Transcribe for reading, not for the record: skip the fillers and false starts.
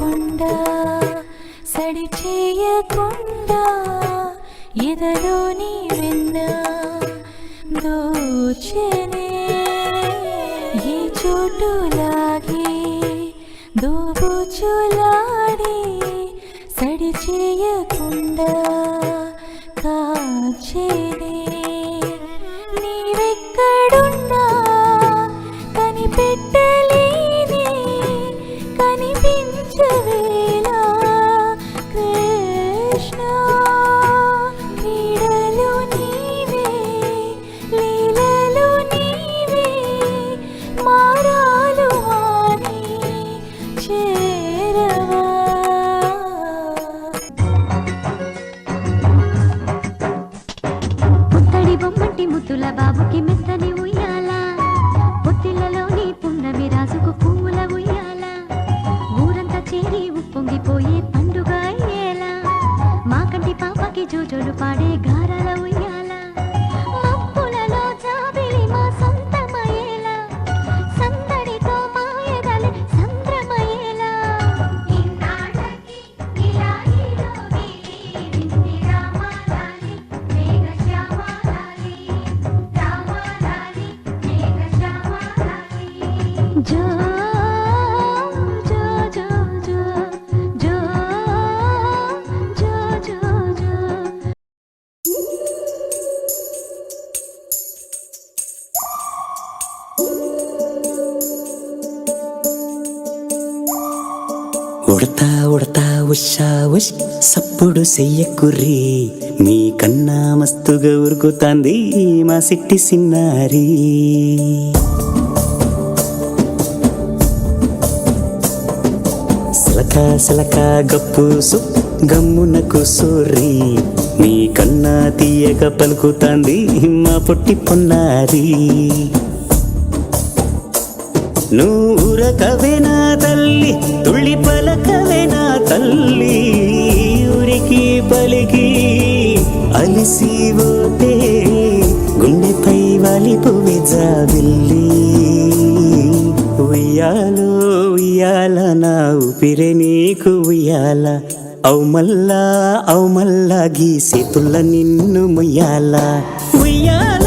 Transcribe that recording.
చేయకుండా సడి చేయకుండా ఎదలోని వెన్న దోచనే ఈ చోటులాగే దోబుచులాడి సడి చేయకుండా కాచేనే నీవెక్కడున్నా కనిపెట్టలేని కనిపించవేలా కృష్ణ క్రీడలు నీవే లీలలు నీవే మారాలు మాని చేరవా ముత్తడి బొమ్మంటి ముద్దుల బాబుకి మెత్తని ఉయ్యాల పొత్తిళ్ళలోని పున్నమి రాజుకు పువ్వుల ఉయ్యాల ఊరంతా చేరి ఉప్పొంగిపోయే పండుగ అయ్యేలా మా కంటి పాపకి జోజోలు పాడే గారాల ఉయ్యాల మబ్బులలో జాబిలి మా సొంతమయ్యేలా సందడితో మాయదలే సంద్రమయ్యేలా ఇన్నాళ్ళకి ఇలా ఈరోగిలి రామాలాలి మేఘశ్యామాలాలి రామాలాలి మేఘశ్యామాలాలి జో జో జో జో జో జో జో జో ఉడతా ఉడతా ఉషా ఉష్ సప్పుడు చెయ్యకుర్రి మీ కన్నా మస్తుగా ఉరుకుతాంది మా సిట్టి సిన్నారి సిలక సిలక గప్పు సుప్ గమ్మునకు సోర్రి మీ కన్నా తీయక పలుకుతాంది మా పొట్టి పొన్నారి నూరకవేనా తల్లి తుళ్ళి పలకవేనా తల్లి ఊరికి పలికి అలిసిపోతే గుండెపై వాలిపోవే జాబిల్లి ఉయ్యాలో ఉయ్యాల నా ఊపిరే నీకు ఉయ్యాల అవు మల్లా గీ సేతుల్ల నిన్ను ముయ్యాల ఉయ్యాల